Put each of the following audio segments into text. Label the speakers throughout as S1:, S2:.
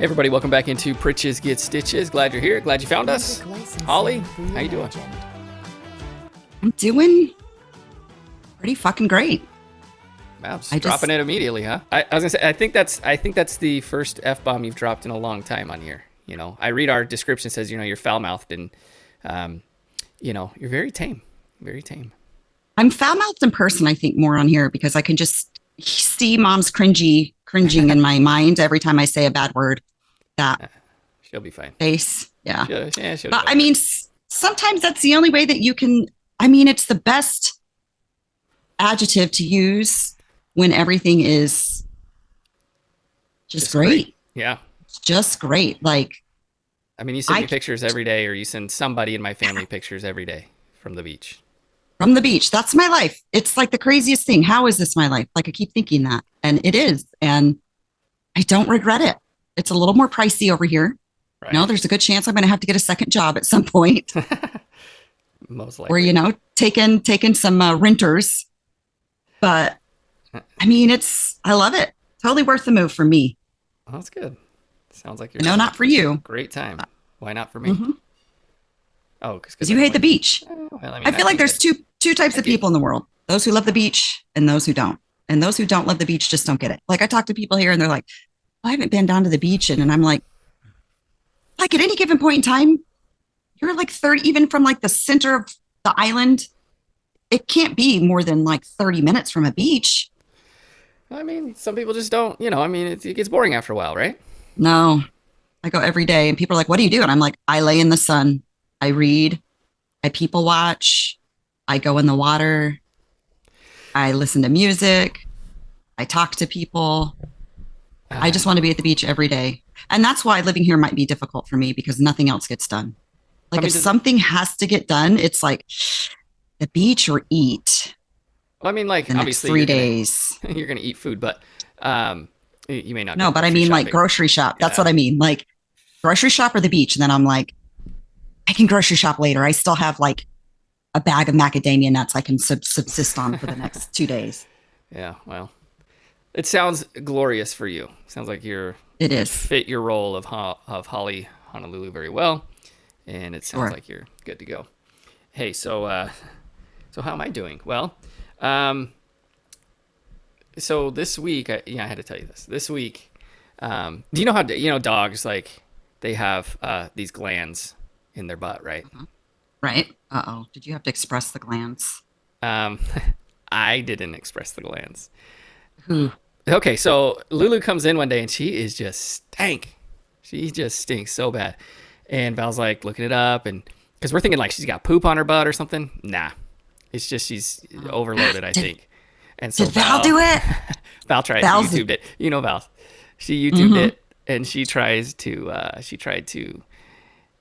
S1: Everybody, welcome back into Pritch's Get Stitches. Glad you're here. Glad you found us. Holly, how you doing?
S2: I'm doing pretty fucking great.
S1: Wow, just dropping it immediately, huh? I was gonna say, I think that's the first F-bomb you've dropped in a long time on here. You know, I read our description says, you know, you're foul-mouthed and, you know, you're very tame, very tame.
S2: I'm foul-mouthed in person, I think, more on here because I can just see mom's cringing in my mind every time I say a bad word. That
S1: she'll be fine.
S2: Face, yeah.
S1: She'll
S2: but I mean, sometimes that's the only way that you can. I mean, it's the best adjective to use when everything is just great.
S1: Yeah,
S2: it's just great. Like,
S1: I mean, you send me pictures every day, or you send somebody in my family pictures every day from the beach.
S2: From the beach, that's my life. It's like the craziest thing. How is this my life? Like, I keep thinking that, and it is, and I don't regret it. It's a little more pricey over here. Right. No, there's a good chance I'm going to have to get a second job at some point.
S1: Most likely.
S2: Or, you know, taking some renters. But I mean, I love it. Totally worth the move for me.
S1: Oh, that's good. Sounds like you're.
S2: No, not for you.
S1: Great time. Why not for me?
S2: Mm-hmm.
S1: Oh,
S2: because you hate the beach.
S1: Well, I mean,
S2: I feel like there's two types of people in the world: those who love the beach and those who don't. And those who don't love the beach just don't get it. Like, I talk to people here and they're like, I haven't been down to the beach. And I'm like at any given point in time, you're like 30, even from like the center of the island, it can't be more than like 30 minutes from a beach.
S1: I mean, some people just don't, you know, I mean, it gets boring after a while, right?
S2: No, I go every day and people are like, what do you do? And I'm like, I lay in the sun. I read, I people watch, I go in the water, I listen to music, I talk to people. I just want to be at the beach every day. And that's why living here might be difficult for me because nothing else gets done. Like, if something has to get done, it's like the beach or eat.
S1: Well, I mean, like,
S2: the
S1: obviously
S2: 3 days.
S1: You're going to eat food, but you may not.
S2: No, but I mean, like, grocery shop. That's what I mean. Like, grocery shop or the beach. And then I'm like, I can grocery shop later. I still have like a bag of macadamia nuts I can subsist on for the next 2 days.
S1: Yeah, well. It sounds glorious for you. Sounds like
S2: it is
S1: fit your role of Holly Honolulu very well, and it sounds like you're good to go. Hey, so how am I doing? Well, so this week, I had to tell you this. This week, do you know how dogs, like, they have these glands in their butt, right?
S2: Mm-hmm. Right. Uh-oh. Did you have to express the glands?
S1: I didn't express the glands.
S2: Who?
S1: Okay, so Lulu comes in one day and she is just stank. She just stinks so bad. And Val's like looking it up, and because we're thinking like she's got poop on her butt or something. Nah, it's just she's overloaded, I think. And so
S2: did Val do it?
S1: Val tried. YouTubed it. You know Val. She YouTubed it, and she tried to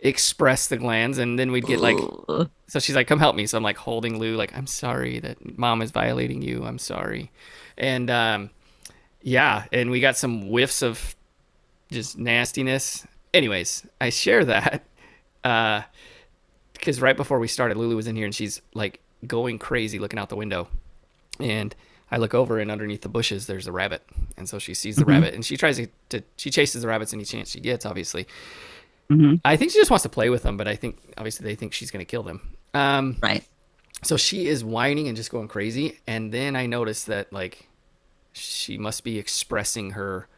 S1: express the glands, and then we'd get like. So she's like, "Come help me." So I'm like holding Lou, like, "I'm sorry that Mom is violating you. I'm sorry." And yeah, and we got some whiffs of just nastiness. Anyways, I share that because right before we started, Lulu was in here and she's like going crazy looking out the window. And I look over, and underneath the bushes, there's a rabbit. And so she sees the rabbit, and she tries she chases the rabbits any chance she gets, obviously. Mm-hmm. I think she just wants to play with them, but I think obviously they think she's going to kill them.
S2: Right.
S1: So she is whining and just going crazy. And then I noticed that, like, she must be expressing her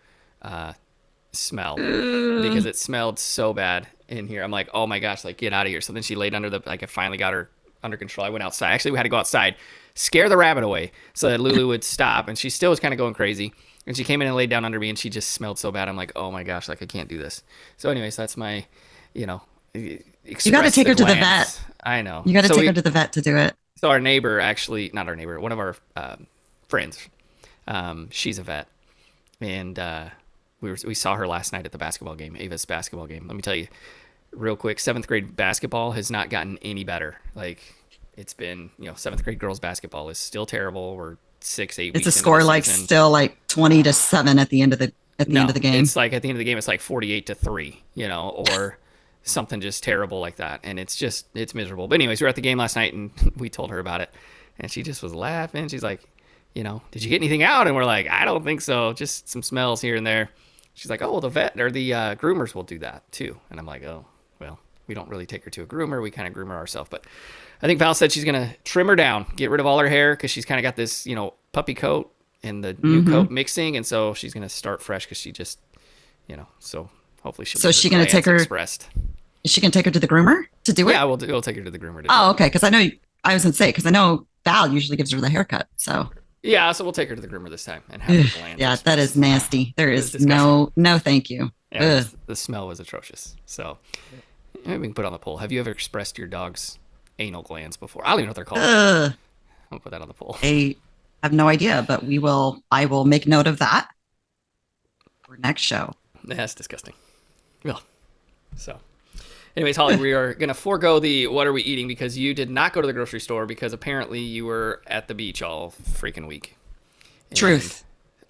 S1: smell because it smelled so bad in here. I'm like, oh my gosh, like, get out of here. So then she laid under like, I finally got her under control. I went outside. Actually, we had to go outside, scare the rabbit away so that Lulu would stop. And she still was kind of going crazy. And she came in and laid down under me, and she just smelled so bad. I'm like, oh my gosh, like, I can't do this. So anyways, that's my, you got
S2: to take her to the vet.
S1: I know.
S2: You got to take her to the vet to do it.
S1: So our neighbor, actually, not our neighbor, one of our friends, she's a vet. And we saw her last night at the basketball game, Ava's basketball game. Let me tell you real quick, 7th grade basketball has not gotten any better. Like, it's been, 7th grade girls basketball is still terrible. We're 6-8 weeks.
S2: It's a score like still like 20-7 at the end of the end of the game.
S1: It's like at the end of the game, it's like 48-3, or something just terrible like that. And it's miserable. But anyways, we were at the game last night and we told her about it, and she just was laughing. She's like, did you get anything out? And we're like, I don't think so. Just some smells here and there. She's like, oh, well, the vet or the groomers will do that too. And I'm like, oh, well, we don't really take her to a groomer. We kind of groom her ourselves. But I think Val said she's going to trim her down, get rid of all her hair because she's kind of got this, puppy coat and the new coat mixing. And so she's going to start fresh because she just, so hopefully she'll
S2: So is she going to take her?
S1: Expressed.
S2: Is she going to take her to the groomer to do it?
S1: Yeah, we'll take her to the groomer.
S2: Oh, okay. Because I was going to say, because I know Val usually gives her the haircut. So
S1: yeah, so we'll take her to the groomer this time and have her glands.
S2: Yeah, that is nasty. There is no, thank you.
S1: Yeah, the smell was atrocious. So maybe we can put on the poll. Have you ever expressed your dog's anal glands before? I don't even know what they're called. I'll put that on the poll.
S2: I have no idea, but I will make note of that for next show.
S1: That's disgusting. Well, so anyways, Holly, we are going to forego the what are we eating because you did not go to the grocery store because apparently you were at the beach all freaking week.
S2: Truth.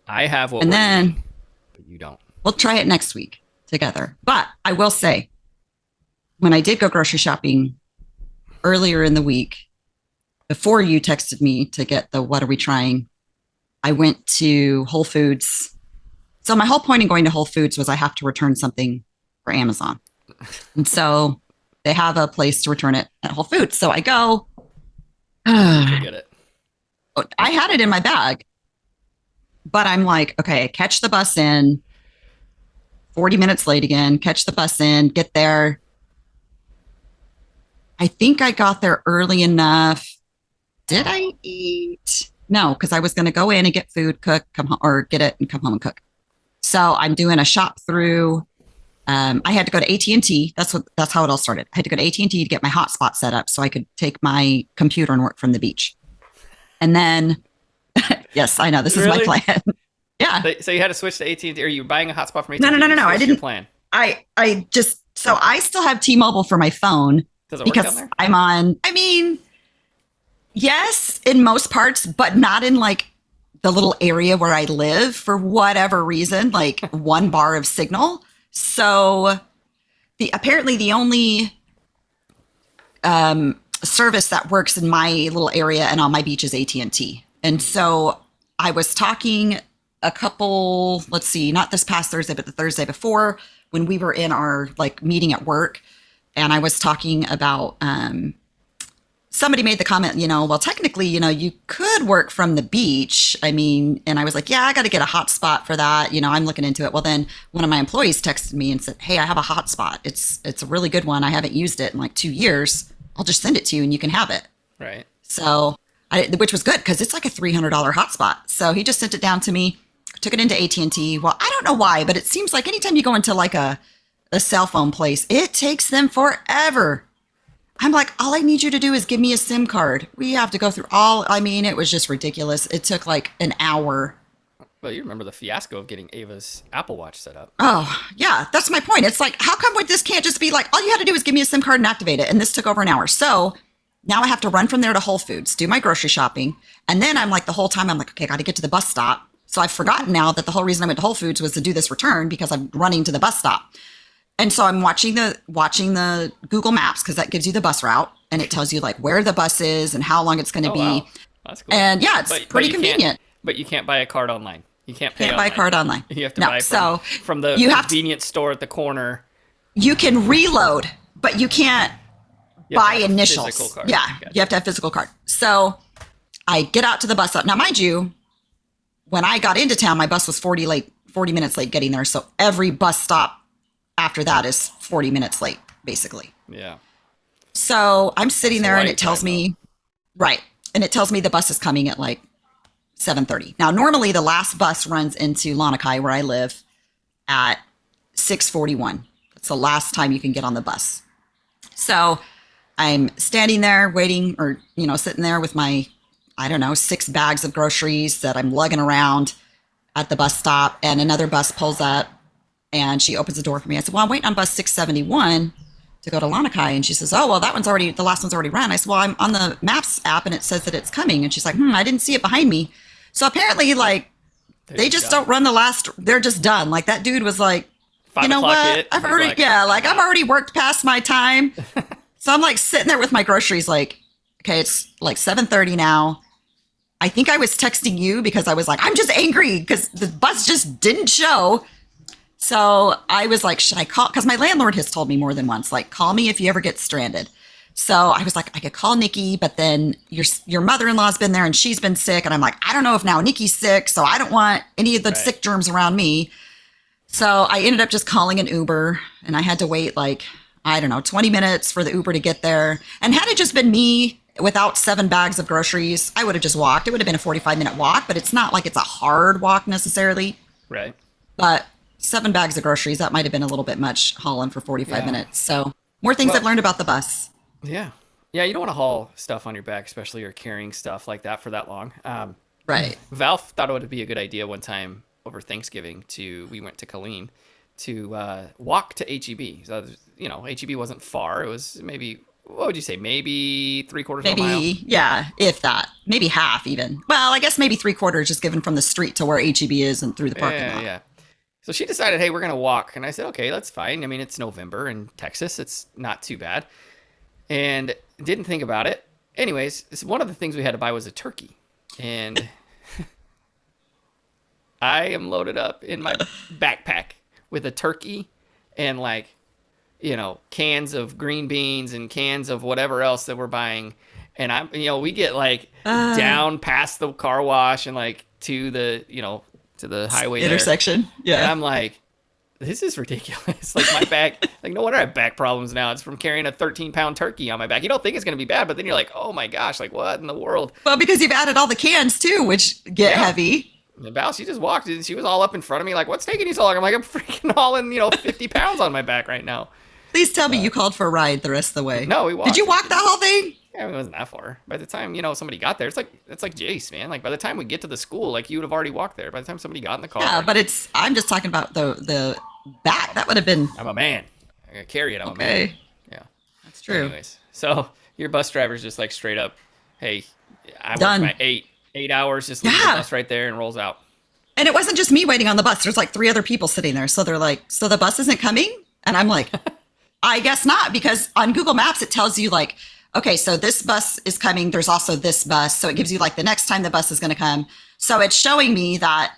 S1: I have what
S2: and
S1: we're
S2: then
S1: eating, but you don't.
S2: We'll try it next week together. But I will say, when I did go grocery shopping earlier in the week, before you texted me to get the what are we trying, I went to Whole Foods. So my whole point in going to Whole Foods was I have to return something for Amazon. And so they have a place to return it at Whole Foods. So I go.
S1: Forget it.
S2: I had it in my bag. But I'm like, okay, catch the bus in. 40 minutes late again. Catch the bus in. Get there. I think I got there early enough. Did I eat? No, because I was going to go in and get food, cook, come home, or get it and come home and cook. So I'm doing a shop through. I had to go to AT&T. That's how it all started. I had to go to AT&T to get my hotspot set up so I could take my computer and work from the beach. And then, yes, I know this is my plan. Yeah.
S1: So you had to switch to AT&T. Are you buying a hotspot from AT&T?
S2: No. I didn't
S1: plan.
S2: I still have T-Mobile for my phone.
S1: Does it work down there?
S2: I'm on. I mean, yes, in most parts, but not in like the little area where I live for whatever reason, like 1 bar of signal. So apparently the only service that works in my little area and on my beach is AT&T. And so I was talking not this past Thursday, but the Thursday before when we were in our like meeting at work. And I was talking about, somebody made the comment, well, technically, you could work from the beach. I mean, and I was like, yeah, I got to get a hotspot for that. I'm looking into it. Well, then one of my employees texted me and said, hey, I have a hotspot. It's a really good one. I haven't used it in like 2 years. I'll just send it to you and you can have it.
S1: Right.
S2: So which was good because it's like a $300 hotspot. So he just sent it down to me, took it into AT&T. Well, I don't know why, but it seems like anytime you go into like a cell phone place, it takes them forever. I'm like, all I need you to do is give me a SIM card. We have to go through it was just ridiculous. It took like an hour.
S1: Well, you remember the fiasco of getting Ava's Apple Watch set up.
S2: Oh, yeah, that's my point. It's like, how come this can't just be like, all you had to do is give me a SIM card and activate it. And this took over an hour. So now I have to run from there to Whole Foods, do my grocery shopping. And then I'm like, the whole time I'm like, okay, I got to get to the bus stop. So I've forgotten now that the whole reason I went to Whole Foods was to do this return because I'm running to the bus stop. And so I'm watching the Google Maps because that gives you the bus route and it tells you like where the bus is and how long it's going to be.
S1: Wow. That's cool.
S2: And yeah, it's pretty convenient.
S1: But you can't buy a card online. You can't
S2: buy a card online.
S1: You have to buy from the convenience store at the corner.
S2: You can reload, but you can't buy initials.
S1: Card.
S2: Yeah, gotcha. You have to have physical card. So I get out to the bus stop. Now, mind you, when I got into town, my bus was 40 minutes late getting there. So every bus stop after that is 40 minutes late, basically.
S1: Yeah.
S2: So I'm sitting there and it tells me, right. And it tells me the bus is coming at like 7:30. Now, normally the last bus runs into Lanakai where I live at 6:41. It's the last time you can get on the bus. So I'm standing there waiting or, sitting there with my, 6 bags of groceries that I'm lugging around at the bus stop. And another bus pulls up and she opens the door for me. I said, well, I'm waiting on bus 671 to go to Lanakai. And she says, oh, well, the last one's already run. I said, well, I'm on the Maps app and it says that it's coming. And she's like, I didn't see it behind me. So apparently, like, they just don't run the last, they're just done. Like, that dude was like, you know what? I've already worked past my time. So I'm like sitting there with my groceries, like, okay, it's like 7:30 now. I think I was texting you because I was like, I'm just angry because the bus just didn't show. So I was like, should I call? Because my landlord has told me more than once, like, call me if you ever get stranded. So I was like, I could call Nikki, but then your mother-in-law's been there and she's been sick. And I'm like, I don't know if now Nikki's sick. So I don't want any of the
S1: Right.
S2: sick germs around me. So I ended up just calling an Uber and I had to wait like, I don't know, 20 minutes for the Uber to get there. And had it just been me without 7 bags of groceries, I would have just walked. It would have been a 45-minute walk, but it's not like it's a hard walk necessarily.
S1: Right.
S2: But 7 bags of groceries, that might have been a little bit much hauling for 45
S1: Yeah.
S2: minute. So more things I've
S1: Well,
S2: learned about the bus.
S1: yeah. Yeah, you don't want to haul stuff on your back, especially you're carrying stuff like that for that long.
S2: Right.
S1: Val thought it would be a good idea one time over Thanksgiving we went to Colleen to walk to HEB. So, HEB wasn't far. It was maybe, what would you say, maybe 3/4 of a mile?
S2: Maybe, yeah, if that. Maybe half even. Well, I guess maybe 3/4 just given from the street to where HEB is and through the parking
S1: Yeah,
S2: lot.
S1: yeah. So she decided, hey, we're going to walk. And I said, okay, that's fine. I mean, it's November in Texas. It's not too bad. And didn't think about it. Anyways, one of the things we had to buy was a turkey. And I am loaded up in my backpack with a turkey and cans of green beans and cans of whatever else that we're buying. And we get down past the car wash and to the highway there.
S2: Intersection.
S1: And
S2: Yeah.
S1: I'm like, this is ridiculous. Like my back, no wonder I have back problems now. It's from carrying a 13-pound turkey on my back. You don't think it's going to be bad, but then you're like, oh my gosh, what in the world?
S2: Well, because you've added all the cans too, which get
S1: Yeah.
S2: heavy.
S1: And Val, she just walked and she was all up in front of me, like, what's taking you so long? I'm like, I'm freaking hauling, 50 pounds on my back right now.
S2: Please tell me you called for a ride the rest of the way.
S1: No, we walked.
S2: Did you walk that whole thing?
S1: Yeah, it wasn't that far. By the time, somebody got there, it's like Jace, man. Like by the time we get to the school, you would have already walked there. By the time somebody got in the car.
S2: Yeah, but I'm just talking about the back. That would have been
S1: I'm a man. I gotta carry it. I'm a man.
S2: okay.
S1: Yeah.
S2: That's true.
S1: Anyways, so your bus driver's just straight up, hey, I
S2: Done.
S1: worked my 8 hours, just leave the
S2: Yeah.
S1: bus right there and rolls out.
S2: And it wasn't just me waiting on the bus. There's 3 other people sitting there. So they're like, so the bus isn't coming? And I'm like, I guess not, because on Google Maps, it tells you okay, so this bus is coming. There's also this bus. So it gives you the next time the bus is going to come. So it's showing me that,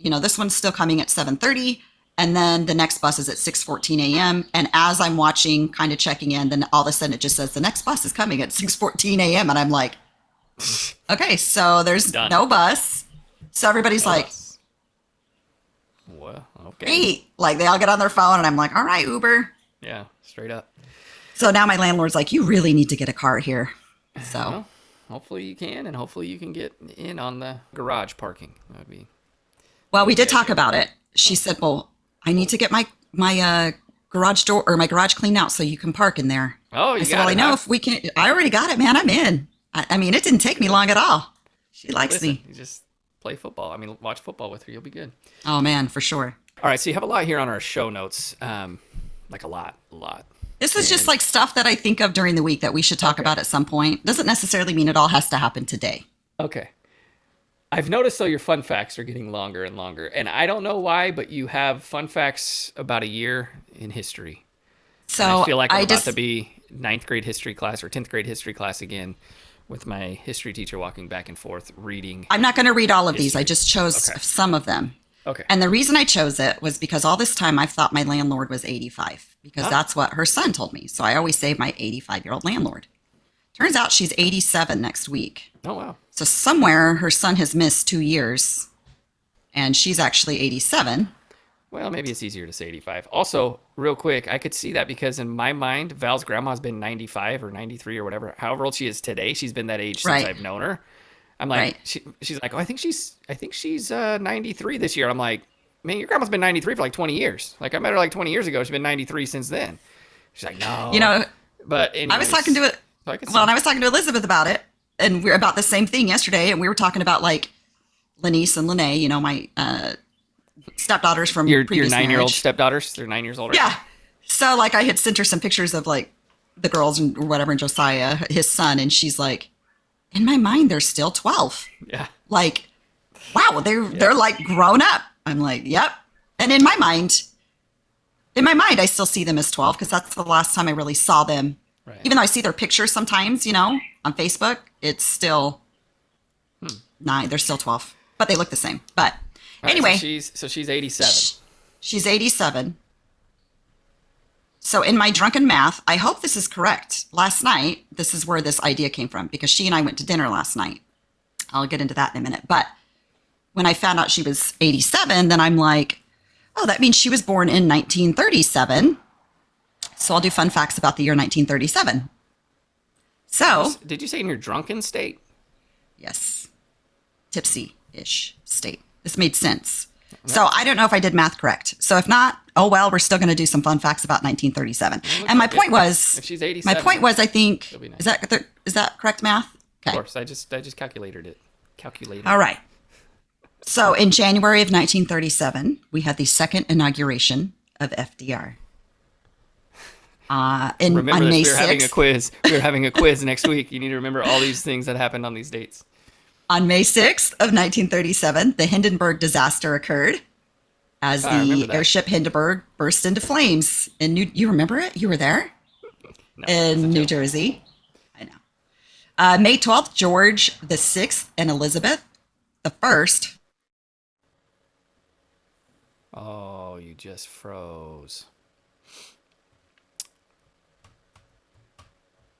S2: this one's still coming at 7:30. And then the next bus is at 6:14 a.m. And as I'm watching, kind of checking in, then all of a sudden it just says the next bus is coming at 6:14 a.m. And I'm like, okay, so there's
S1: Done.
S2: no bus. So everybody's like,
S1: Bus. Well, okay.
S2: great. They all get on their phone and I'm like, all right, Uber.
S1: Yeah, straight up.
S2: So now my landlord's like, you really need to get a car here. So
S1: Well, hopefully you can, and hopefully you can get in on the garage parking. That would be.
S2: well, we did talk about it. She said, well, I need to get my garage door or my garage cleaned out so you can park in there.
S1: Oh, you
S2: I said,
S1: got
S2: well,
S1: it.
S2: I know
S1: huh?
S2: if we can, I already got it, man. I'm in. I mean, it didn't take me long at all. She likes
S1: Listen,
S2: me.
S1: you just play football. I mean, watch football with her. You'll be good.
S2: Oh man, for sure.
S1: All right, so you have a lot here on our show notes. A lot.
S2: This is just stuff that I think of during the week that we should talk about at some point. Doesn't necessarily mean it all has to happen today.
S1: Okay. I've noticed, though, your fun facts are getting longer and longer. And I don't know why, but you have fun facts about a year in history.
S2: So
S1: And I feel like I'm about
S2: just,
S1: to be 9th grade history class or 10th grade history class again with my history teacher walking back and forth reading.
S2: I'm not going to read all of these.
S1: History.
S2: I just chose
S1: Okay.
S2: some of them.
S1: Okay.
S2: And the reason I chose it was because all this time I've thought my landlord was 85 because
S1: Oh.
S2: that's what her son told me. So I always say my 85-year-old landlord. Turns out she's 87 next week.
S1: Oh, wow.
S2: So somewhere her son has missed 2 years and she's actually 87.
S1: Well, maybe it's easier to say 85. Also, real quick, I could see that because in my mind, Val's grandma's been 95 or 93 or whatever, however old she is today. She's been that age since
S2: Right.
S1: I've known her. I'm like,
S2: Right.
S1: she's like, oh, I think she's 93 this year. I'm like, man, your grandma's been 93 for 20 years. I met her 20 years ago. She's been 93 since then. She's like, no. But anyways,
S2: I was talking to it.
S1: so I could see-
S2: Well, and I was talking to Elizabeth about it, and we are about the same thing yesterday. And we were talking about Lanice and Lene, my stepdaughters from
S1: your
S2: previous
S1: 9-year-old
S2: marriage.
S1: stepdaughters, they're 9 years older.
S2: Yeah. So I had sent her some pictures of the girls and or whatever, and Josiah, his son, and she's like, in my mind, they're still 12.
S1: Yeah.
S2: Wow, they're grown up. I'm like, yep. And in my mind, I still see them as 12 because that's the last time I really saw them.
S1: Right.
S2: Even though I see their pictures sometimes, on Facebook, it's still 9. They're still 12, but they look the same. But
S1: All right,
S2: anyway,
S1: so she's 87.
S2: She's 87. So in my drunken math, I hope this is correct. Last night, this is where this idea came from because she and I went to dinner last night. I'll get into that in a minute. But when I found out she was 87, then I'm like, oh, that means she was born in 1937. So I'll do fun facts about the year 1937. So,
S1: Did you say in your drunken state?
S2: yes, tipsy-ish state. This made sense. So I don't know if I did math correct. So if not, oh well, we're still going to do some fun facts about 1937. And my point was,
S1: if she's 87,
S2: my point was, I think,
S1: she'll be nice.
S2: is that correct math?
S1: Of
S2: Okay.
S1: course, I just calculated it.
S2: All right. So in January of 1937, we had the second inauguration of FDR.
S1: Remember
S2: On
S1: this,
S2: May
S1: we're having a
S2: 6th,
S1: quiz. We're having a quiz next week. You need to remember all these things that happened on these dates.
S2: on May 6th of 1937, the Hindenburg disaster occurred as
S1: I remember
S2: the
S1: that.
S2: airship Hindenburg burst into flames. You remember it? You were there?
S1: No, that's a
S2: In New
S1: joke.
S2: Jersey. I know. May 12th, George the Sixth and Elizabeth the First.
S1: Oh, you just froze.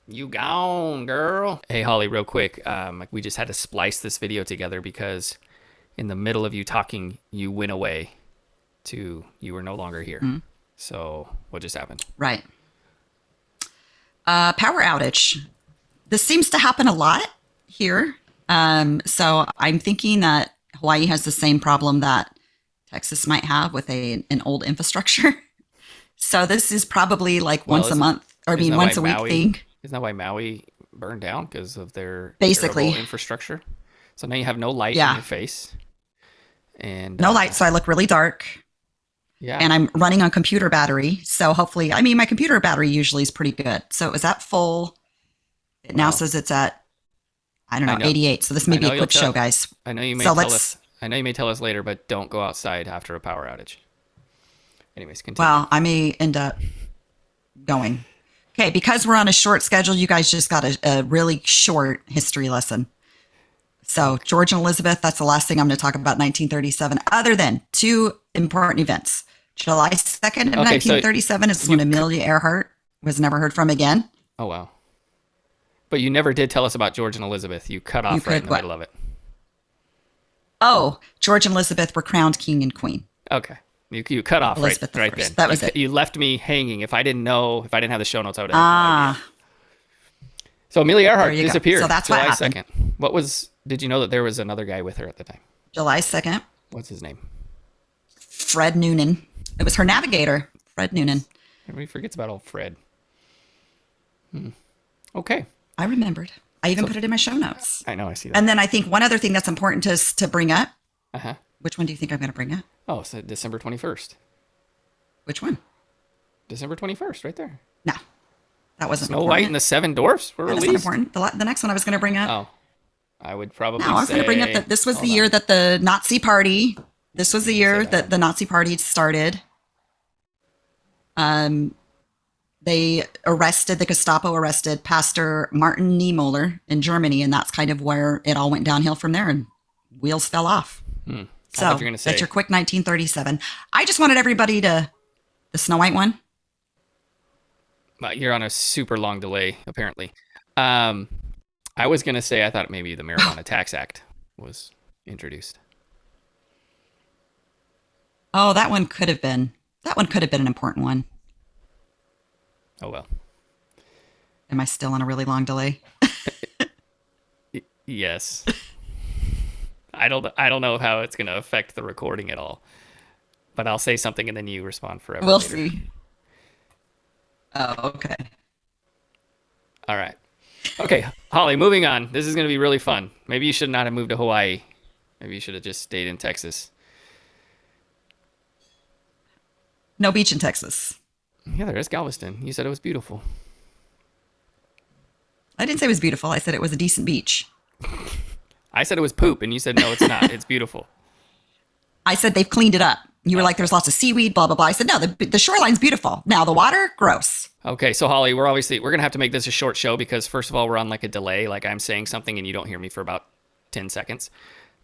S1: You gone, girl. Hey, Holly, real quick. We just had to splice this video together because in the middle of you talking, you went away you were no longer here. So what just happened?
S2: Right. Power outage. This seems to happen a lot here. So I'm thinking that Hawaii has the same problem that Texas might have with an old infrastructure. So this is probably like once a month, or I mean once a week thing.
S1: Isn't that why Maui burned down? Because of their
S2: Basically
S1: terrible infrastructure? So now you have no light in your face. And
S2: no light, so I look really dark.
S1: Yeah.
S2: And I'm running on computer battery. So hopefully, I mean, my computer battery usually is pretty good. So it was at full. It now says it's at, I don't know, 88. So this may be a quick show, guys.
S1: I know you may tell us later, but don't go outside after a power outage. Anyways, continue.
S2: Well, I may end up going. Okay, because we're on a short schedule, you guys just got a really short history lesson. So George and Elizabeth, that's the last thing I'm going to talk about 1937, other than two important events. July 2nd of 1937 is when Amelia Earhart was never heard from again.
S1: Oh, wow. But you never did tell us about George and Elizabeth. You cut off right in the middle of it.
S2: Oh, George and Elizabeth were crowned king and queen.
S1: Okay. You cut off
S2: Elizabeth
S1: right
S2: the First.
S1: then.
S2: That was it.
S1: You left me hanging. If I didn't have the show notes, I would have no idea. So Amelia Earhart disappeared.
S2: So that's
S1: July
S2: what happened.
S1: 2nd. Did you know that there was another guy with her at the time?
S2: July 2nd.
S1: What's his name?
S2: Fred Noonan. It was her navigator, Fred Noonan.
S1: Everybody forgets about old Fred. Okay.
S2: I remembered. I even put it in my show notes.
S1: I know, I see that.
S2: And then I think one other thing that's important to bring up.
S1: Uh-huh.
S2: Which one do you think I'm going to bring up?
S1: Oh, so December 21st.
S2: Which one?
S1: December 21st, right there.
S2: No, that wasn't
S1: Snow
S2: important.
S1: White and the Seven Dwarfs were
S2: That
S1: released.
S2: wasn't important. The next one I was going to bring up.
S1: Oh, I would probably
S2: No, I was going to bring up that this was the year that the Nazi Party. This was the year that the Nazi Party started. The Gestapo arrested Pastor Martin Niemöller in Germany, and that's kind of where it all went downhill from there, and wheels fell off. So
S1: you're gonna say
S2: that's your quick 1937. I just wanted everybody to the Snow White one.
S1: You're on a super long delay, apparently. I was gonna say I thought maybe the Marijuana Tax Act was introduced.
S2: Oh, that one could have been an important one.
S1: Oh well.
S2: Am I still on a really long delay?
S1: Yes. I don't know how it's gonna affect the recording at all. But I'll say something and then you respond forever.
S2: We'll
S1: later.
S2: see. Oh, okay.
S1: All right. Okay, Holly, moving on. This is going to be really fun. Maybe you should not have moved to Hawaii. Maybe you should have just stayed in Texas.
S2: No beach in Texas.
S1: Yeah, there is Galveston. You said it was beautiful.
S2: I didn't say it was beautiful. I said it was a decent beach.
S1: I said it was poop, and you said, no, it's not. It's beautiful.
S2: I said they've cleaned it up. You were like, there's lots of seaweed, blah, blah, blah. I said, no, the shoreline's beautiful. Now, the water, gross.
S1: Okay, so Holly, we're going to have to make this a short show because, first of all, we're on like a delay. Like I'm saying something and you don't hear me for about 10 seconds.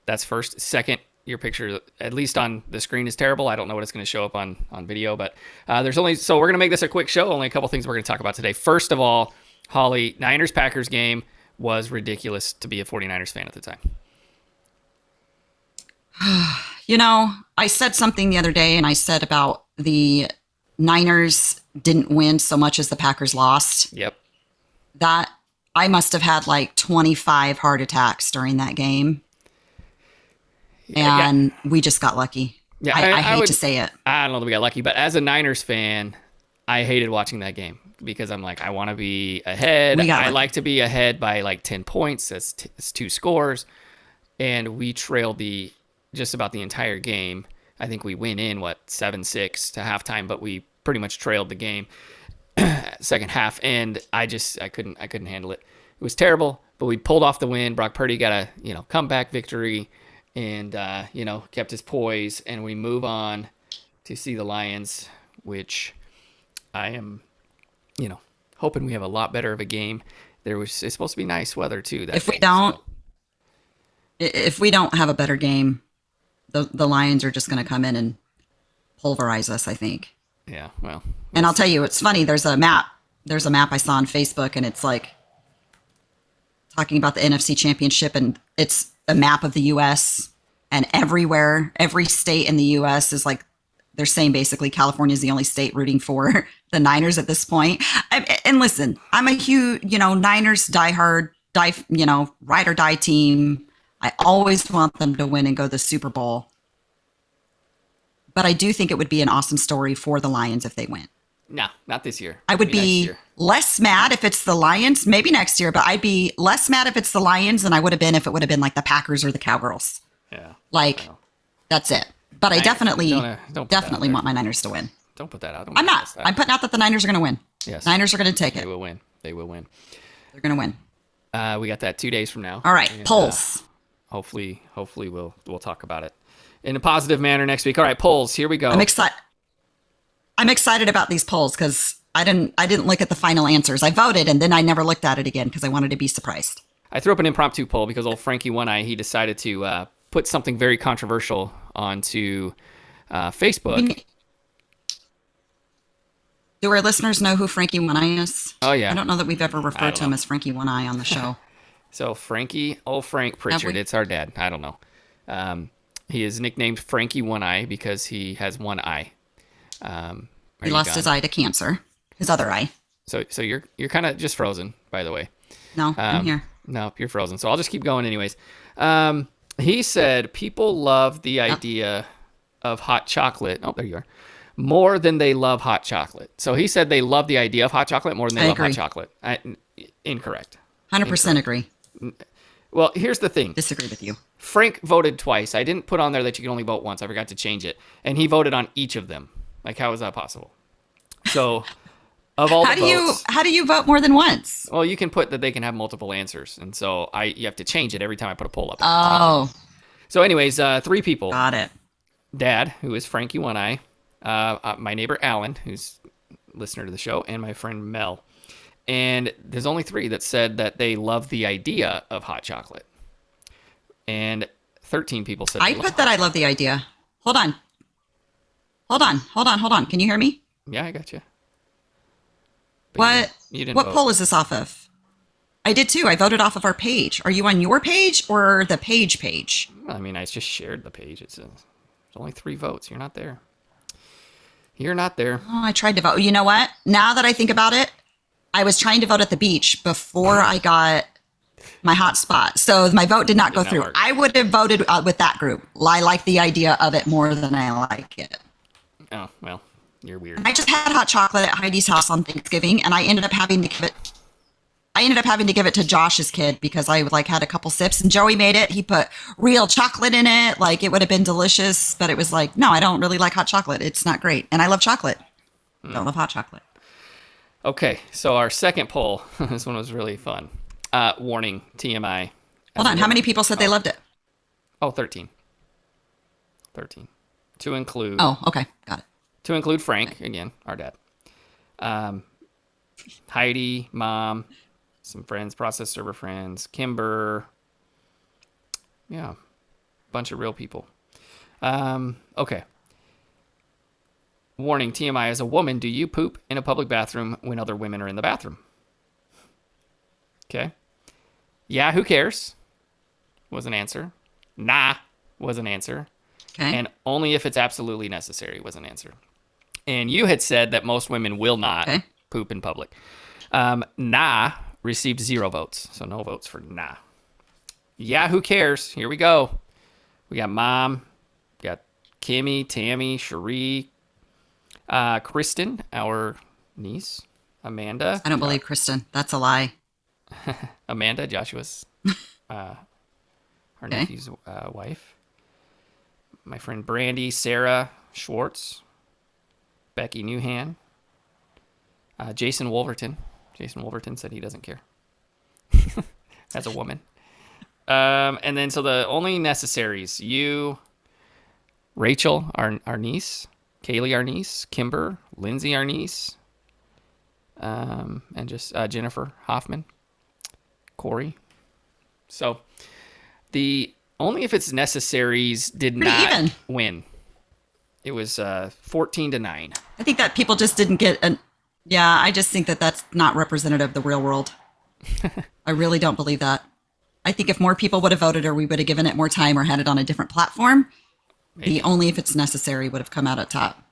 S1: That's first. Second, your picture, at least on the screen, is terrible. I don't know what it's going to show up on video, but there's only, so we're going to make this a quick show. Only a couple things we're going to talk about today. First of all, Holly, Niners-Packers game was ridiculous to be a 49ers fan at the time.
S2: I said something the other day, and I said about the Niners didn't win so much as the Packers lost.
S1: Yep.
S2: That I must have had like 25 heart attacks during that game. And we just got lucky. Yeah, I hate to say it.
S1: I don't know that we got lucky, but as a Niners fan, I hated watching that game because I'm like, I want to be ahead. I like to be ahead by like 10 points. That's 2 scores. And we trailed just about the entire game. I think we went in 7-6 to halftime, but we pretty much trailed the game second half, and I couldn't handle it. It was terrible, but we pulled off the win. Brock Purdy got a comeback victory, and kept his poise, and we move on to see the Lions, which I am hoping we have a lot better of a game. It's supposed to be nice weather too.
S2: If we don't have a better game, the Lions are just going to come in and pulverize us, I think.
S1: Yeah, well.
S2: And I'll tell you, it's funny. There's a map I saw on Facebook, and it's like talking about the NFC Championship, and it's a map of the U.S. and every state in the U.S. is like, they're saying basically California is the only state rooting for the Niners at this point. And listen, I'm a huge, Niners ride or die team. I always want them to win and go to the Super Bowl. But I do think it would be an awesome story for the Lions if they win.
S1: No, not this year.
S2: I would be less mad if it's the Lions, maybe next year, but I'd be less mad if it's the Lions than I would have been if it would have been like the Packers or the Cowgirls.
S1: Yeah.
S2: That's it. But I definitely
S1: want
S2: my Niners to win.
S1: Don't put that out.
S2: I'm not. I'm putting out that the Niners are going to win.
S1: Yes.
S2: Niners are going to take it.
S1: They will win. They will win.
S2: They're going to win.
S1: We got that 2 days from now.
S2: All right. Polls.
S1: Hopefully we'll talk about it in a positive manner next week. All right, polls. Here we go.
S2: I'm excited about these polls because I didn't look at the final answers. I voted and then I never looked at it again because I wanted to be surprised.
S1: I threw up an impromptu poll because old Frankie One Eye, he decided to put something very controversial onto Facebook.
S2: Do our listeners know who Frankie One Eye is?
S1: Oh yeah.
S2: I don't know that we've ever referred to him as Frankie One Eye on the show.
S1: So old Frank Pritchard, it's our dad. I don't know. He is nicknamed Frankie One Eye because he has one eye.
S2: He lost his eye to cancer. His other eye.
S1: So you're kind of just frozen, by the way.
S2: No, I'm here.
S1: No, you're frozen. So I'll just keep going anyways. He said people love the idea of hot chocolate. Oh, there you are. More than they love hot chocolate. So he said they love the idea of hot chocolate more than they love hot chocolate. Incorrect.
S2: 100% agree.
S1: Well, here's the thing.
S2: Disagree with you.
S1: Frank voted twice. I didn't put on there that you can only vote once. I forgot to change it. And he voted on each of them. Like, how is that possible? So, of all the votes...
S2: How do you vote more than once?
S1: Well, you can put that they can have multiple answers. And so, you have to change it every time I put a poll up.
S2: Oh.
S1: So, anyways, 3 people.
S2: Got it.
S1: Dad, who is Frankie One Eye. My neighbor, Alan, who's a listener to the show. And my friend, Mel. And there's only 3 that said that they love the idea of hot chocolate. And 13 people said
S2: I put that I love the idea. Hold on. Can you hear me?
S1: Yeah, I got you.
S2: But
S1: you didn't
S2: what
S1: vote.
S2: poll is this off of? I did too. I voted off of our page. Are you on your page or the page?
S1: Well, I mean, I just shared the page. It's only 3 votes. You're not there. You're not there.
S2: Oh, I tried to vote. You know what? Now that I think about it, I was trying to vote at the beach before I got my hot spot. So my vote did not go through. I would have voted with that group. I like the idea of it more than I like it.
S1: Oh, well, you're weird.
S2: I just had hot chocolate at Heidi's house on Thanksgiving, and I ended up having to give it to Josh's kid because I had a couple sips, and Joey made it. He put real chocolate in it. Like, it would have been delicious, but it was like, no, I don't really like hot chocolate. It's not great. And I love chocolate. Don't love hot chocolate.
S1: Okay, so our second poll, this one was really fun. Warning, TMI.
S2: Hold on, how many people said they loved it?
S1: Oh, 13. 13. To include...
S2: Oh, okay, got it.
S1: To include Frank, again, our dad. Heidi, Mom, some friends, process server friends, Kimber. Yeah, bunch of real people. Okay. Warning, TMI. As a woman, do you poop in a public bathroom when other women are in the bathroom? Okay. Yeah, who cares? Was an answer. Nah was an answer.
S2: Okay.
S1: And only if it's absolutely necessary was an answer. And you had said that most women will not
S2: Okay.
S1: poop in public. Nah received 0 votes. So no votes for nah. Yeah, who cares? Here we go. We got Mom. We got Kimmy, Tammy, Cherie, Kristen, our niece, Amanda.
S2: I don't believe Kristen. That's a lie.
S1: Amanda, Joshua's, her
S2: Okay.
S1: nephew's wife. My friend Brandy, Sarah Schwartz, Becky Newhan, Jason Wolverton. Jason Wolverton said he doesn't care as a woman. And then so the only necessaries, you, Rachel, our niece, Kaylee, our niece, Kimber, Lindsay, our niece, and just Jennifer Hoffman, Corey. So the only if it's necessaries did
S2: Pretty
S1: not
S2: even.
S1: win. It was 14-9.
S2: I think that people just didn't get an. Yeah, I just think that that's not representative of the real world. I really don't believe that. I think if more people would have voted or we would have given it more time or had it on a different platform,
S1: Maybe.
S2: the only if it's necessary would have come out at top.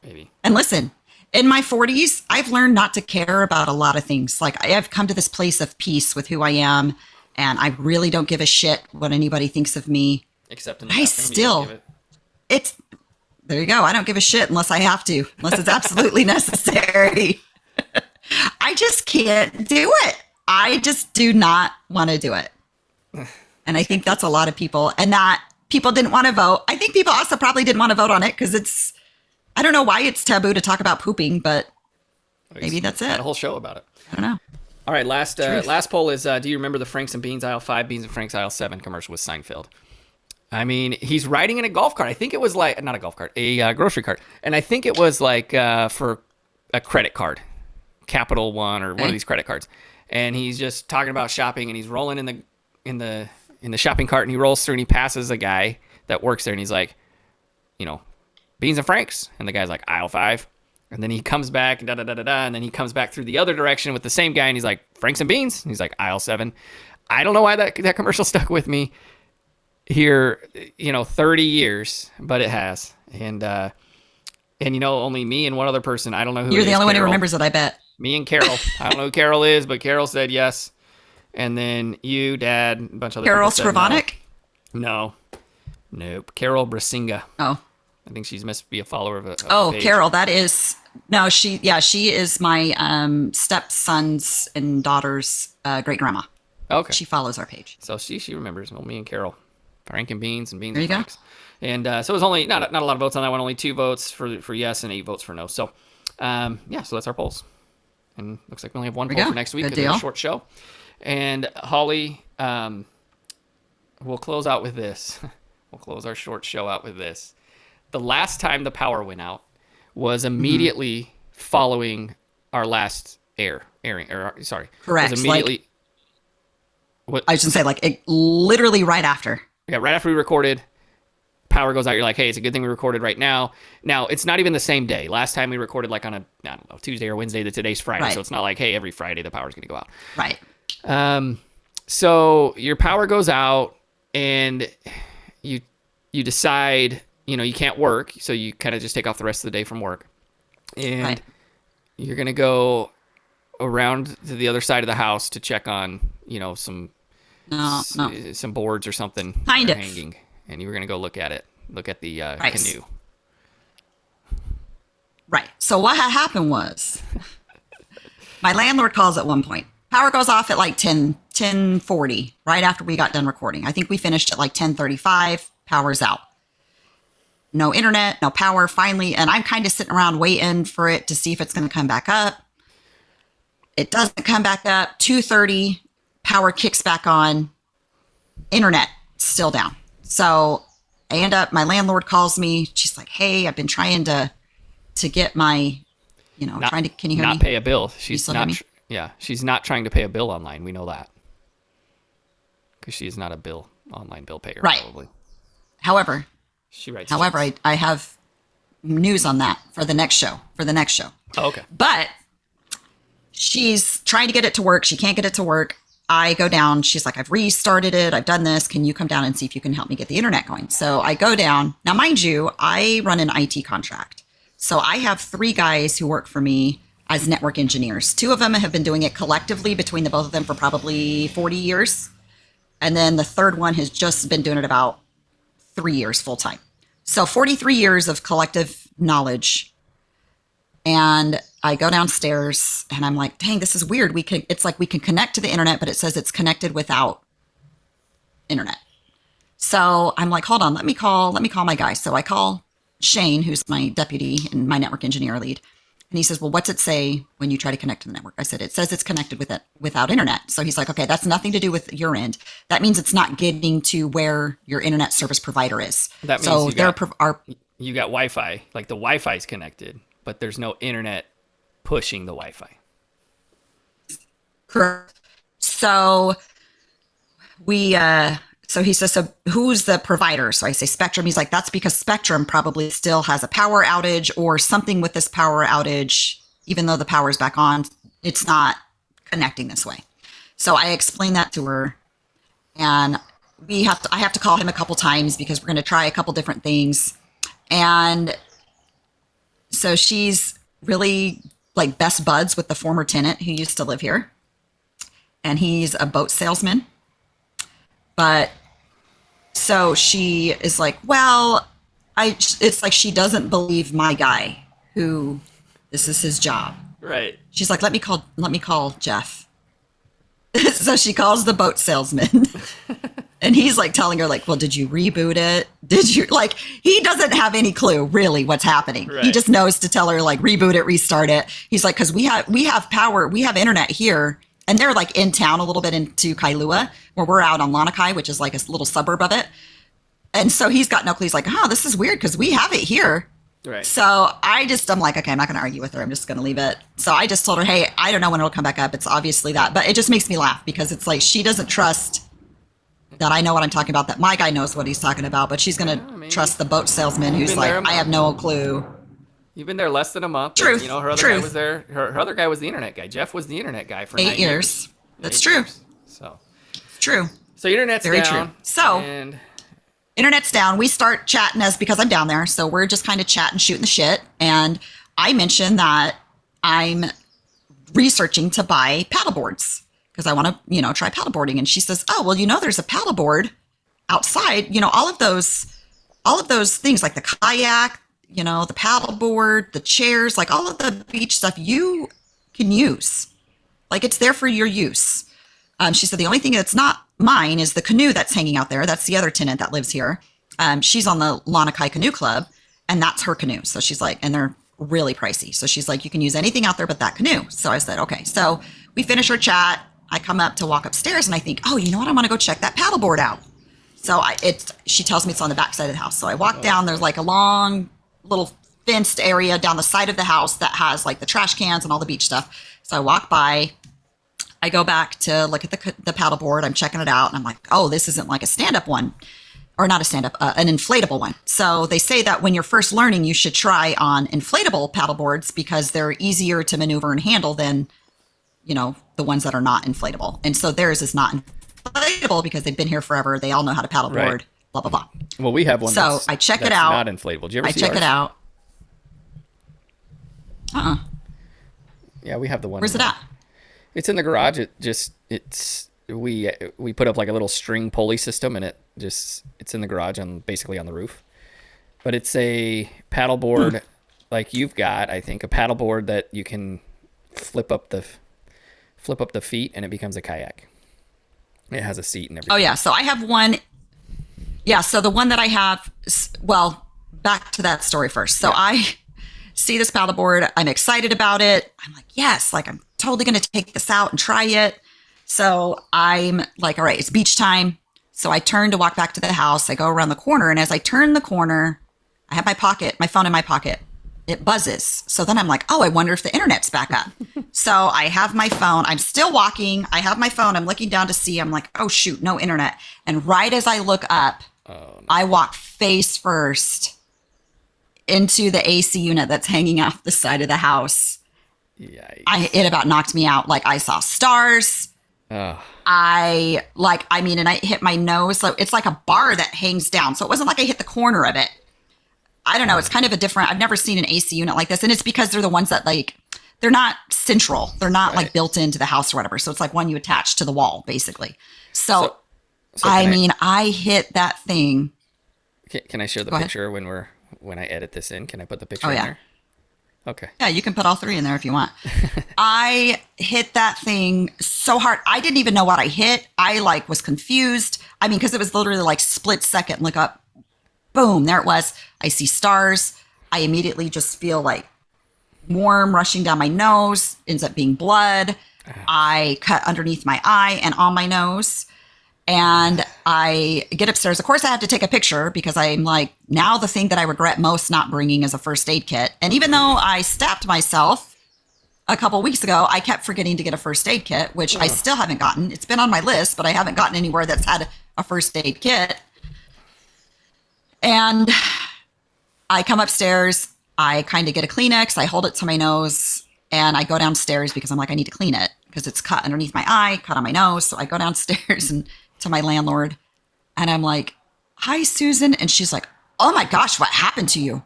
S1: Maybe.
S2: And listen, in my 40s, I've learned not to care about a lot of things. Like I have come to this place of peace with who I am, and I really don't give a shit what anybody thinks of me.
S1: Except in the
S2: I
S1: bathroom, you
S2: still-
S1: don't give it.
S2: It's there you go. I don't give a shit unless I have to, unless it's absolutely necessary. I just can't do it. I just do not want to do it. And I think that's a lot of people. And that people didn't want to vote. I think people also probably didn't want to vote on it because it's, I don't know why it's taboo to talk about pooping, but maybe that's
S1: Had
S2: it.
S1: a whole show about it.
S2: I don't know.
S1: All right, last poll is: do you remember the Franks and Beans aisle 5, Beans and Franks aisle 7 commercial with Seinfeld? I mean, he's riding in a golf cart. I think it was like not a golf cart, a grocery cart, and I think it was like for a credit card, Capital One or one of these credit cards. And he's just talking about shopping, and he's rolling in the shopping cart, and he rolls through, and he passes a guy that works there, and he's like, Beans and Franks, and the guy's like aisle 5. And then he comes back, and then he comes back through the other direction with the same guy, and he's like, Franks and Beans? And he's like, aisle 7. I don't know why that commercial stuck with me here, 30 years, but it has. And only me and one other person, I don't know who
S2: You're
S1: it
S2: the
S1: is,
S2: only one who
S1: Carol.
S2: remembers it, I bet.
S1: Me and Carol. I don't know who Carol is, but Carol said yes. And then you, Dad, a bunch of other
S2: Carol
S1: people said
S2: Scrivonic?
S1: no. Nope. Carol Brasinga.
S2: Oh.
S1: I think she must be a follower of a
S2: Oh,
S1: page.
S2: Carol, that is no, she is my stepson's and daughter's great grandma.
S1: Okay.
S2: She follows our page.
S1: So she remembers. Well, me and Carol. Frank and Beans and Beans
S2: There
S1: and
S2: you go.
S1: Franks. And so it was only not a lot of votes on that one. Only 2 votes for yes and 8 votes for no. So so that's our polls. And looks like we only have one
S2: There we
S1: poll
S2: go.
S1: for next week
S2: Good
S1: because it's a
S2: deal.
S1: short show. And Holly, we'll close out with this. We'll close our short show out with this. The last time the power went out was immediately following our last airing.
S2: Correct.
S1: Was immediately. What?
S2: I was going to say, literally right after.
S1: Yeah, right after we recorded, power goes out. You're like, hey, it's a good thing we recorded right now. Now, it's not even the same day. Last time we recorded on a, I don't know, Tuesday or Wednesday. Today's Friday.
S2: Right.
S1: So it's not like, hey, every Friday the power's going to go out.
S2: Right.
S1: So your power goes out and you decide, you can't work. So you kind of just take off the rest of the day from work. And
S2: Right.
S1: you're going to go around to the other side of the house to check on, some
S2: No.
S1: some boards or something
S2: Kind
S1: that are
S2: of.
S1: hanging, and you were going to go look at the
S2: Right.
S1: canoe.
S2: Right. So what had happened was my landlord calls at one point. Power goes off at 10:40, right after we got done recording. I think we finished at 10:35. Power's out. No internet, no power, finally. And I'm kind of sitting around waiting for it to see if it's going to come back up. It doesn't come back up. 2:30, power kicks back on. Internet still down. So my landlord calls me. She's like, hey, I've been trying to get my, can you hear me?
S1: Not pay a bill. She's
S2: still hear
S1: not.
S2: me?
S1: She's not trying to pay a bill online. We know that because she is not a online bill payer.
S2: Right.
S1: Probably.
S2: However,
S1: She writes
S2: However,
S1: checks.
S2: I have news on that for the next show.
S1: Oh, okay.
S2: But she's trying to get it to work. She can't get it to work. I go down. She's like, I've restarted it. I've done this. Can you come down and see if you can help me get the internet going? So I go down. Now, mind you, I run an IT contract. So I have 3 guys who work for me as network engineers. 2 of them have been doing it collectively between the both of them for probably 40 years. And then the third one has just been doing it about 3 years full time. So 43 years of collective knowledge. And I go downstairs and I'm like, dang, this is weird. It's like we can connect to the internet, but it says it's connected without internet. So I'm like, hold on, let me call my guy. So I call Shane, who's my deputy and my network engineer lead. And he says, well, what's it say when you try to connect to the network? I said, it says it's connected without internet. So he's like, okay, that's nothing to do with your end. That means it's not getting to where your internet service provider is.
S1: That means
S2: so
S1: you got Wi-Fi, like the Wi-Fi is connected, but there's no internet pushing the Wi-Fi.
S2: Correct. So so he says, so who's the provider? So I say Spectrum. He's like, that's because Spectrum probably still has a power outage or something with this power outage, even though the power is back on, it's not connecting this way. So I explained that to her, and I have to call him a couple times because we're going to try a couple different things. And so she's really like best buds with the former tenant who used to live here. And he's a boat salesman. But so she is like, well, it's like she doesn't believe my guy who this is his job.
S1: Right.
S2: She's like, let me call Jeff. So she calls the boat salesman. And he's like telling her like, well, did you reboot it? Did you like, he doesn't have any clue really what's happening. Right. He just knows to tell her like, reboot it, restart it. He's like, cause we have power, we have internet here. And they're like in town a little bit into Kailua, where we're out on Lanakai, which is like a little suburb of it. And so he's got no clue. He's like, oh, this is weird because we have it here.
S1: Right.
S2: So I'm like, okay, I'm not going to argue with her. I'm just going to leave it. So I just told her, hey, I don't know when it'll come back up. It's obviously that. But it just makes me laugh because it's like she doesn't trust that I know what I'm talking about, that my guy knows what he's talking about. But she's going to trust the boat salesman who's like, I have no clue.
S1: You've been there less than a month.
S2: Truth.
S1: Her other guy was there. Her other guy was the internet guy. Jeff was the internet guy for
S2: 8 years. That's true.
S1: So
S2: it's true.
S1: So internet's
S2: very
S1: down.
S2: True. So internet's down. We start chatting because I'm down there. So we're just kind of chatting, shooting the shit. And I mentioned that I'm researching to buy paddle boards because I want to, try paddle boarding. And she says, oh, well, there's a paddle board outside, all of those things like the kayak, the paddle board, the chairs, like all of the beach stuff you can use. Like it's there for your use. She said the only thing that's not mine is the canoe that's hanging out there. That's the other tenant that lives here. She's on the Lanakai Canoe Club, and that's her canoe. So she's like, and they're really pricey. So she's like, you can use anything out there but that canoe. So I said, okay. So we finish our chat. I come up to walk upstairs, and I think, oh, you know what? I'm going to go check that paddleboard out. So she tells me it's on the back side of the house. So I walk down. There's like a long little fenced area down the side of the house that has like the trash cans and all the beach stuff. So I walk by. I go back to look at the paddleboard. I'm checking it out, and I'm like, oh, this isn't like a stand-up one, or not a stand-up, an inflatable one. So they say that when you're first learning, you should try on inflatable paddleboards because they're easier to maneuver and handle than, the ones that are not inflatable. And so theirs is not inflatable because they've been here forever. They all know how to paddleboard, right. Blah, blah, blah.
S1: Well, we have one
S2: so I check it out.
S1: Not inflatable. Did you ever see
S2: check
S1: ours?
S2: It out.
S1: Yeah, we have the one.
S2: Where's it at?
S1: It's in the garage. We put up like a little string pulley system, and it's in the garage basically on the roof. But it's a paddleboard like you've got, I think, a paddleboard that you can flip up the feet, and it becomes a kayak. It has a seat and everything.
S2: Oh yeah, so I have one. Yeah, so the one that I have, well, back to that story first. So I see this paddleboard. I'm excited about it. I'm like, yes, like I'm totally going to take this out and try it. So I'm like, all right, it's beach time. So I turn to walk back to the house. I go around the corner. And as I turn the corner, I have my phone in my pocket. It buzzes. So then I'm like, oh, I wonder if the internet's back up. So I have my phone. I'm still walking. I have my phone. I'm looking down to see. I'm like, oh, shoot, no internet. And right as I look up,
S1: Oh
S2: I walk face first into the AC unit that's hanging off the side of the house.
S1: no.
S2: It
S1: Yikes.
S2: about knocked me out. Like I saw stars.
S1: Oh,
S2: And I hit my nose. So it's like a bar that hangs down. So it wasn't like I hit the corner of it. I don't know. It's kind of a different, I've never seen an AC unit like this. And it's because they're the ones that like, they're not central. They're not like
S1: right.
S2: built into the house or whatever. So it's like one you attach to the wall, basically.
S1: So,
S2: So,
S1: so can I
S2: I hit that thing.
S1: can I share the
S2: Go ahead.
S1: picture when I edit this in? Can I put the
S2: Oh,
S1: picture in
S2: yeah.
S1: there? Okay.
S2: Yeah, you can put all three in there if you want. I hit that thing so hard. I didn't even know what I hit. I like was confused. I mean, because it was literally like split second, look up, boom, there it was. I see stars. I immediately just feel like warm rushing down my nose, ends up being blood. I cut underneath my eye and on my nose. And I get upstairs. Of course, I have to take a picture because I'm like, now the thing that I regret most not bringing is a first aid kit. And even though I stabbed myself a couple weeks ago, I kept forgetting to get a first aid kit, which I still haven't gotten. It's been on my list, but I haven't gotten anywhere that's had a first aid kit. And I come upstairs. I kind of get a Kleenex. I hold it to my nose and I go downstairs because I'm like, I need to clean it because it's cut underneath my eye, cut on my nose. So I go downstairs and to my landlord and I'm like, hi, Susan. And she's like, oh my gosh, what happened to you?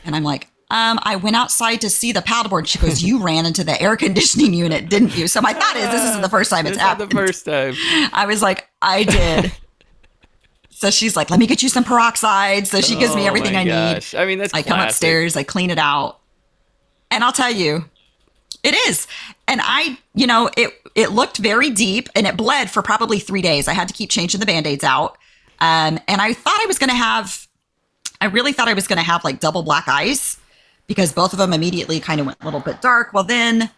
S2: And I'm like, I went outside to see the paddleboard. She goes, you ran into the air conditioning unit, didn't you? So my thought is, this isn't the first time it's
S1: It's not the
S2: happened.
S1: first time.
S2: I was like, I did. So she's like, let me get you some peroxide. So she gives me
S1: Oh
S2: everything
S1: my
S2: I need.
S1: gosh. I mean, that's
S2: I come
S1: classic.
S2: upstairs, I clean it out. And I'll tell you, it is. And it looked very deep and it bled for probably 3 days. I had to keep changing the Band-Aids out. And I really thought I was going to have like double black eyes because both of them immediately kind of went a little bit dark. Well, then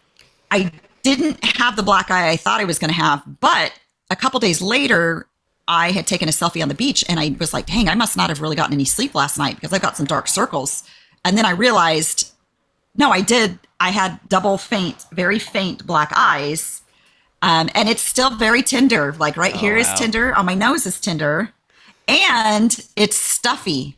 S2: I didn't have the black eye I thought I was going to have. But a couple days later, I had taken a selfie on the beach and I was like, dang, I must not have really gotten any sleep last night because I've got some dark circles. And then I realized, no, I did. I had very faint black eyes. And it's still very tender. Like right here is
S1: wow.
S2: tender. On my nose is tender. And it's stuffy.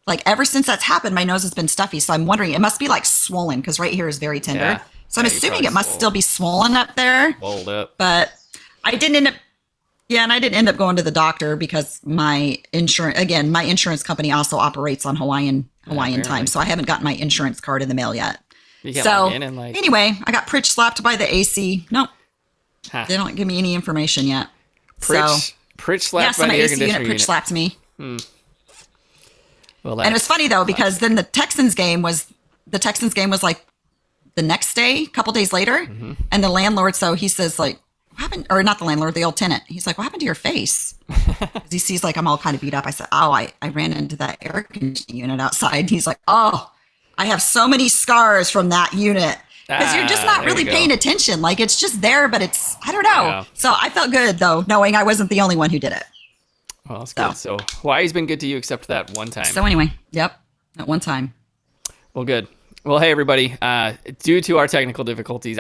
S2: Like ever since that's happened, my nose has been stuffy. So I'm wondering, it must be like swollen because right here is very tender.
S1: Yeah.
S2: So I'm
S1: Yeah, you
S2: assuming
S1: probably
S2: it must
S1: swole.
S2: still be swollen up there.
S1: Hold up.
S2: But I didn't end up and I didn't end up going to the doctor because my insurance company also operates on Hawaiian
S1: Apparently.
S2: time. So I haven't gotten my insurance card in the mail yet.
S1: You can
S2: So
S1: log in and like,
S2: anyway, I got Pritch slapped by the AC. No,
S1: huh.
S2: they don't give me any information yet.
S1: Pritch slapped
S2: So
S1: by
S2: my
S1: the air
S2: AC
S1: conditioner
S2: unit Pritch
S1: unit.
S2: slapped me.
S1: Well,
S2: And it was funny though, because then the Texans game was like the next day, a couple days later.
S1: Mm-hmm.
S2: And the landlord, so he says like, what happened? Or not the landlord, the old tenant. He's like, what happened to your face? 'Cause he sees like, I'm all kind of beat up. I said, oh, I ran into that air conditioning unit outside. He's like, oh, I have so many scars from that unit. Because you're just not
S1: there
S2: really
S1: you go.
S2: paying attention. Like it's just there, but I don't know.
S1: Yeah.
S2: So I felt good though, knowing I wasn't the only one who did it.
S1: Well, that's good. So Hawaii's been good to you except for that one time.
S2: So anyway, yep, at one time.
S1: Well, good. Well, hey, everybody. Due to our technical difficulties,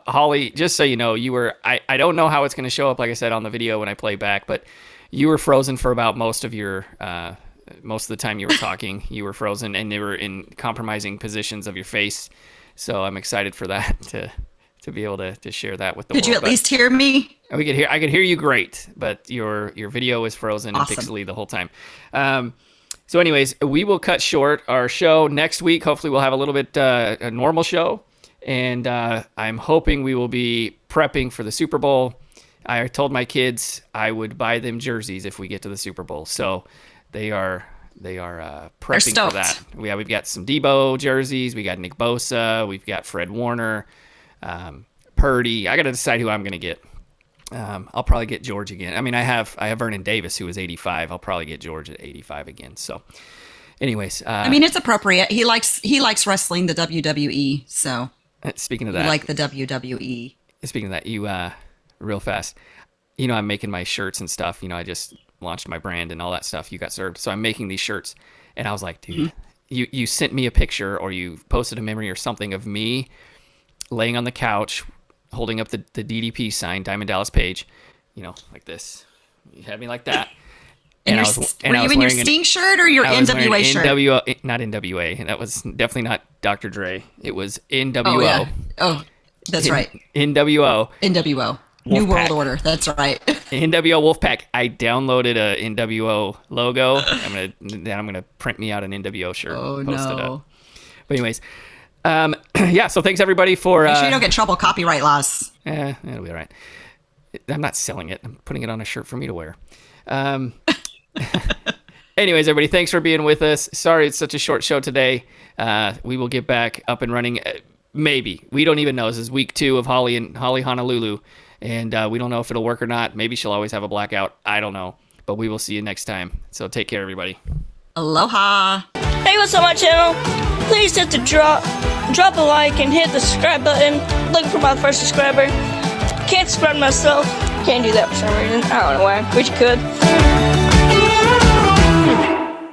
S1: Holly, just so you know, I don't know how it's going to show up, like I said, on the video when I play back, but you were frozen for about most of the time you were talking. You were frozen and they were in compromising positions of your face. So I'm excited for that to be able to share that with the world.
S2: Could you at least hear me?
S1: I could hear you great, but your video was frozen
S2: Awesome.
S1: and pixely the whole time. So anyways, we will cut short our show next week. Hopefully we'll have a little bit a normal show. And I'm hoping we will be prepping for the Super Bowl. I told my kids I would buy them jerseys if we get to the Super Bowl. So they are prepping for that. We've got some Debo jerseys. We got Nick Bosa. We've got Fred Warner, Purdy. I got to decide who I'm going to get. I'll probably get George again. I mean, I have Vernon Davis, who is 85. I'll probably get George at 85 again. So anyways.
S2: I mean, it's appropriate. He likes wrestling, the WWE. So
S1: speaking of
S2: you
S1: that.
S2: like the WWE.
S1: Speaking of that, you real fast. I'm making my shirts and stuff. I just launched my brand and all that stuff. You got served. So I'm making these shirts. And I was like, dude, you sent me a picture or you posted a memory or something of me laying on the couch holding up the DDP sign, Diamond Dallas Page, like this. You had me like that.
S2: And
S1: And
S2: your,
S1: I was
S2: were you in your
S1: wearing
S2: Sting shirt or your
S1: I was wearing
S2: NWA shirt?
S1: not NWA. That was definitely not Dr. Dre. It was
S2: Oh
S1: NWO.
S2: yeah. Oh, that's right.
S1: NWO.
S2: NWO. New World Order. That's right.
S1: NWO Wolfpack. I downloaded a NWO logo. I'm gonna print me out an NWO shirt.
S2: Oh
S1: and post it
S2: no.
S1: up. But anyways, yeah. So thanks everybody for.
S2: Make sure you don't get in trouble. Copyright laws.
S1: It'll be all right. I'm not selling it. I'm putting it on a shirt for me to wear. Anyways, everybody, thanks for being with us. Sorry it's such a short show today. We will get back up and running. Maybe. We don't even know. This is week 2 of Holly Honolulu. And we don't know if it'll work or not. Maybe she'll always have a blackout. I don't know. But we will see you next time. So take care, everybody.
S2: Aloha.
S3: Hey, what's up, my channel? Please hit the drop a like and hit the subscribe button. Looking for my first subscriber. Can't subscribe myself. Can't do that for some reason. I don't know why. Wish you could.